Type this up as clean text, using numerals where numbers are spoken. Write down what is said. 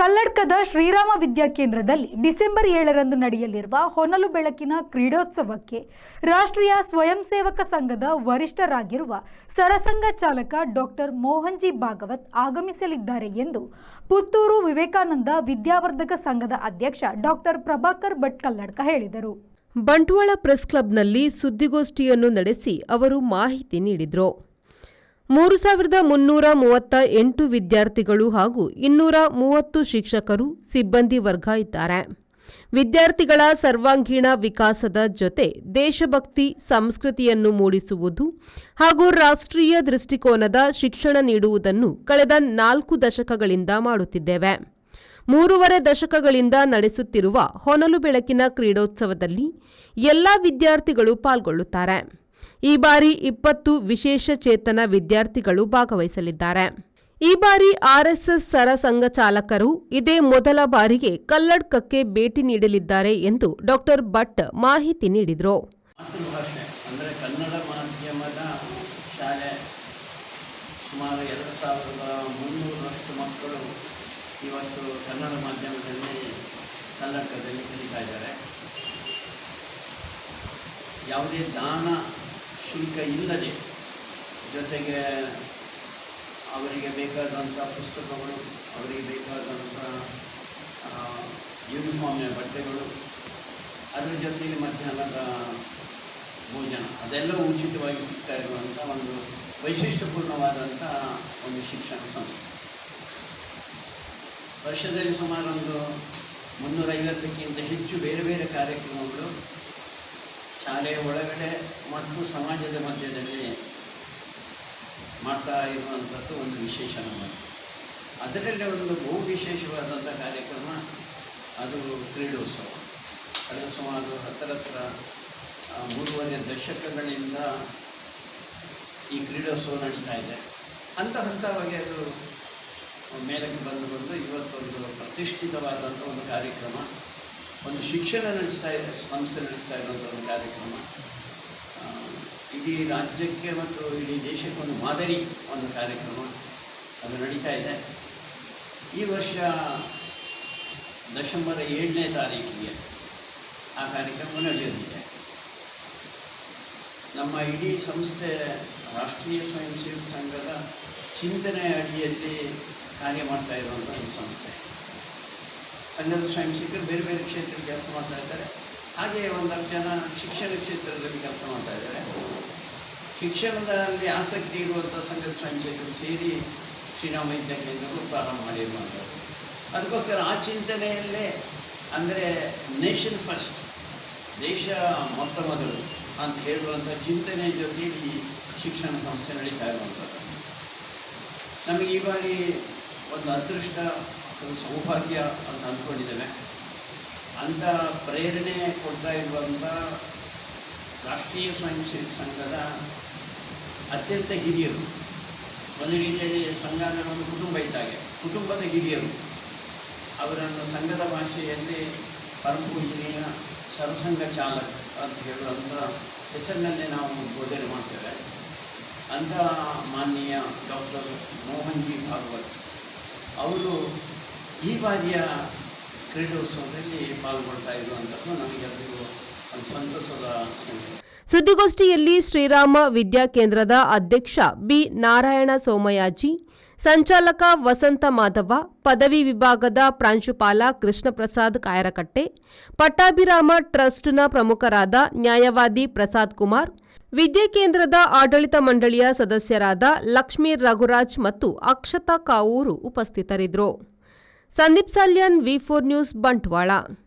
ಕಲ್ಲಡ್ಕದ Shriram ವಿದ್ಯಾಕೇಂದ್ರದಲ್ಲಿ December 7ರಂದು ನಡೆಯಲಿರುವ ಹೊನಲು ಬೆಳಕಿನ ಕ್ರೀಡೋತ್ಸವಕ್ಕೆ ರಾಷ್ಟ್ರೀಯ ಸ್ವಯಂ ಸೇವಕ ಸಂಘದ ವರಿಷ್ಠರಾಗಿರುವ ಸರಸಂಘ ಚಾಲಕ ಡಾಕ್ಟರ್ ಮೋಹನ್ಜಿ ಭಾಗವತ್ ಆಗಮಿಸಲಿದ್ದಾರೆ ಎಂದು ಪುತ್ತೂರು ವಿವೇಕಾನಂದ ವಿದ್ಯಾವರ್ಧಕ ಸಂಘದ ಅಧ್ಯಕ್ಷ ಡಾಕ್ಟರ್ ಪ್ರಭಾಕರ್ ಭಟ್ ಕಲ್ಲಡ್ಕ ಹೇಳಿದರು. ಬಂಟ್ವಾಳ ಪ್ರೆಸ್ ಕ್ಲಬ್ನಲ್ಲಿ ಸುದ್ದಿಗೋಷ್ಠಿಯನ್ನು ನಡೆಸಿ ಅವರು ಮಾಹಿತಿ ನೀಡಿದರು. 3,338 ವಿದ್ಯಾರ್ಥಿಗಳು ಹಾಗೂ 230 ಶಿಕ್ಷಕರು, ಸಿಬ್ಬಂದಿ ವರ್ಗ ಇದ್ದಾರೆ. ವಿದ್ಯಾರ್ಥಿಗಳ ಸರ್ವಾಂಗೀಣ ವಿಕಾಸದ ಜೊತೆ ದೇಶಭಕ್ತಿ, ಸಂಸ್ಕೃತಿಯನ್ನು ಮೂಡಿಸುವುದು ಹಾಗೂ ರಾಷ್ಟ್ರೀಯ ದೃಷ್ಟಿಕೋನದ ಶಿಕ್ಷಣ ನೀಡುವುದನ್ನು ಕಳೆದ 4 ದಶಕಗಳಿಂದ ಮಾಡುತ್ತಿದ್ದೇವೆ. 3.5 ದಶಕಗಳಿಂದ ನಡೆಸುತ್ತಿರುವ ಹೊನಲು ಬೆಳಕಿನ ಕ್ರೀಡೋತ್ಸವದಲ್ಲಿ ಎಲ್ಲಾ ವಿದ್ಯಾರ್ಥಿಗಳು ಪಾಲ್ಗೊಳ್ಳುತ್ತಾರೆ. ಈ ಬಾರಿ 20 ವಿಶೇಷ ಚೇತನ ವಿದ್ಯಾರ್ಥಿಗಳು ಭಾಗವಹಿಸಲಿದ್ದಾರೆ. ಈ ಬಾರಿ ಆರ್ಎಸ್ಎಸ್ ಸರಸಂಘ ಚಾಲಕರು ಇದೇ ಮೊದಲ ಬಾರಿಗೆ ಕಲ್ಲಡ್ಕಕ್ಕೆ ಭೇಟಿ ನೀಡಲಿದ್ದಾರೆ ಎಂದು ಡಾಕ್ಟರ್ ಭಟ್ ಮಾಹಿತಿ ನೀಡಿದರು. ಮಾತೃಭಾಷೆ ಅಂದರೆ ಕನ್ನಡ ಮಾಧ್ಯಮದ ಶಾಲೆ ಸುಮಾರು 2,300ರಷ್ಟು ಮಕ್ಕಳು ಇವತ್ತು ಕನ್ನಡ ಮಾಧ್ಯಮದಲ್ಲಿ ಕಲ್ಲಡ್ಕದಲ್ಲಿ ಕಲಿತಾ ಇದ್ದಾರೆ. ಯಾವುದೇ ದಾನ ಶುಲ್ಕ ಇಲ್ಲದೆ, ಜೊತೆಗೆ ಅವರಿಗೆ ಬೇಕಾದಂಥ ಪುಸ್ತಕಗಳು, ಅವರಿಗೆ ಬೇಕಾದಂಥ ಯೂನಿಫಾರ್ಮ್ನ ಬಟ್ಟೆಗಳು, ಅದರ ಜೊತೆಗೆ ಮಧ್ಯಾಹ್ನದ ಭೋಜನ ಅದೆಲ್ಲವೂ ಉಚಿತವಾಗಿ ಸಿಗ್ತಾ ಇರುವಂಥ ಒಂದು ವೈಶಿಷ್ಟ್ಯಪೂರ್ಣವಾದಂಥ ಒಂದು ಶಿಕ್ಷಣ ಸಂಸ್ಥೆ. ವರ್ಷದಲ್ಲಿ ಸುಮಾರು ಒಂದು 350ಕ್ಕಿಂತ ಹೆಚ್ಚು ಬೇರೆ ಬೇರೆ ಕಾರ್ಯಕ್ರಮಗಳು ಶಾಲೆಯ ಒಳಗಡೆ ಮತ್ತು ಸಮಾಜದ ಮಧ್ಯದಲ್ಲಿ ಮಾಡ್ತಾ ಇರುವಂಥದ್ದು ಒಂದು ವಿಶೇಷ ನಮ್ಮದು. ಅದರಲ್ಲಿ ಒಂದು ಬಹು ವಿಶೇಷವಾದಂಥ ಕಾರ್ಯಕ್ರಮ ಅದು ಕ್ರೀಡೋತ್ಸವ. ಅದು ಸುಮಾರು 3.5 ದಶಕಗಳಿಂದ ಈ ಕ್ರೀಡೋತ್ಸವ ನಡೀತಾ ಇದೆ. ಹಂತವಾಗಿ ಅದು ಮೇಲಕ್ಕೆ ಬಂದು ಇವತ್ತೊಂದು ಪ್ರತಿಷ್ಠಿತವಾದಂಥ ಒಂದು ಕಾರ್ಯಕ್ರಮ, ಒಂದು ಶಿಕ್ಷಣ ಸಂಸ್ಥೆ ನಡೆಸ್ತಾ ಇರುವಂಥ ಒಂದು ಕಾರ್ಯಕ್ರಮ, ಇಡೀ ರಾಜ್ಯಕ್ಕೆ ಮತ್ತು ಇಡೀ ದೇಶಕ್ಕೆ ಒಂದು ಮಾದರಿ ಒಂದು ಕಾರ್ಯಕ್ರಮ ಅದು ನಡೀತಾ ಇದೆ. ಈ ವರ್ಷ ಡಿಸೆಂಬರ್ 7ನೇ ತಾರೀಕಿಗೆ ಆ ಕಾರ್ಯಕ್ರಮ ನಡೆಯೋದಿದೆ. ನಮ್ಮ ಇಡೀ ಸಂಸ್ಥೆ ರಾಷ್ಟ್ರೀಯ ಸ್ವಯಂ ಸೇವಕ ಸಂಘದ ಚಿಂತನೆ ಅಡಿಯಲ್ಲಿ ಕಾರ್ಯ ಮಾಡ್ತಾ ಇರುವಂಥ ಒಂದು ಸಂಸ್ಥೆ. ಸಂಘದ ಸ್ವಯಂ ಸೇವಕರು ಬೇರೆ ಬೇರೆ ಕ್ಷೇತ್ರದಲ್ಲಿ ಕೆಲಸ ಮಾಡ್ತಾ ಇದ್ದಾರೆ. ಹಾಗೆಯೇ 1,00,000 ಜನ ಶಿಕ್ಷಣ ಕ್ಷೇತ್ರದಲ್ಲಿ ಕೆಲಸ ಮಾಡ್ತಾ ಇದ್ದಾರೆ. ಶಿಕ್ಷಣದಲ್ಲಿ ಆಸಕ್ತಿ ಇರುವಂಥ ಸಂಘದ ಸ್ವಯಂ ಸೇವಕರು ಸೇರಿ ಶ್ರೀರಾಮ ವಿದ್ಯಾಕೇಂದ್ರಗಳು ಪ್ರಾರಂಭ ಮಾಡಿರುವಂಥದ್ದು. ಅದಕ್ಕೋಸ್ಕರ ಆ ಚಿಂತನೆಯಲ್ಲೇ, ಅಂದರೆ ನೇಷನ್ ಫಸ್ಟ್, ದೇಶ ಮೊತ್ತ ಮೊದಲು ಅಂತ ಹೇಳುವಂಥ ಚಿಂತನೆ ಜೊತೆಯಲ್ಲಿ ಶಿಕ್ಷಣ ಸಂಸ್ಥೆ ನಡೀತಾ ಇರುವಂಥದ್ದು. ನಮಗೆ ಈ ಬಾರಿ ಒಂದು ಅದೃಷ್ಟ, ಒಂದು ಸೌಭಾಗ್ಯ ಅಂತ ಅಂದ್ಕೊಂಡಿದ್ದೇವೆ. ಅಂಥ ಪ್ರೇರಣೆ ಕೊಡ್ತಾ ಇರುವಂಥ ರಾಷ್ಟ್ರೀಯ ಸ್ವಯಂ ಸೇವಕ ಸಂಘದ ಅತ್ಯಂತ ಹಿರಿಯರು, ಒಂದು ರೀತಿಯಲ್ಲಿ ಸಂಘ ಅಂದರೆ ಒಂದು ಕುಟುಂಬ ಇದ್ದಾಗೆ, ಕುಟುಂಬದ ಹಿರಿಯರು, ಅವರನ್ನು ಸಂಘದ ಭಾಷೆಯಲ್ಲಿ ಪರಮಪೂಜನೀಯ ಸರಸಂಘ ಚಾಲಕ ಅಂತ ಹೇಳುವಂಥ ಹೆಸರಿನಲ್ಲೇ ನಾವು ಬೋಧನೆ ಮಾಡ್ತೇವೆ. ಅಂಥ ಮಾನನೀಯ ಡಾಕ್ಟರ್ ಮೋಹನ್ಜಿ ಭಾಗವತ್ ಅವರು ಈ ಬಾರಿಯ ಕ್ರೀಡೋತ್ಸವದಲ್ಲಿ ಪಾಲ್ಗೊಳ್ತಾ ಇರುವಂಥದ್ದು ನಮಗೆಲ್ಲರಿಗೂ ಒಂದು ಸಂತಸದ ಸಂಗತಿ. ಸುದ್ದಿಗೋಷ್ಠಿಯಲ್ಲಿ ಶ್ರೀರಾಮ ವಿದ್ಯಾಕೇಂದ್ರದ ಅಧ್ಯಕ್ಷ ಬಿ ನಾರಾಯಣ ಸೋಮಯಾಜಿ, ಸಂಚಾಲಕ ವಸಂತ ಮಾಧವ, ಪದವಿ ವಿಭಾಗದ ಪ್ರಾಂಶುಪಾಲ ಕೃಷ್ಣಪ್ರಸಾದ್ ಕಾಯರಕಟ್ಟೆ, ಪಟ್ಟಾಭಿರಾಮ ಟ್ರಸ್ಟ್ನ ಪ್ರಮುಖರಾದ ನ್ಯಾಯವಾದಿ ಪ್ರಸಾದ್ ಕುಮಾರ್, ವಿದ್ಯಾಕೇಂದ್ರದ ಆಡಳಿತ ಮಂಡಳಿಯ ಸದಸ್ಯರಾದ ಲಕ್ಷ್ಮೀ ರಘುರಾಜ್ ಮತ್ತು ಅಕ್ಷತಾ ಕಾವೂರು ಉಪಸ್ಥಿತರಿದ್ದರು. ಸಂದೀಪ್ ಸಾಲ್ಯಾನ್, ವಿ4 ನ್ಯೂಸ್, ಬಂಟ್ವಾಳ.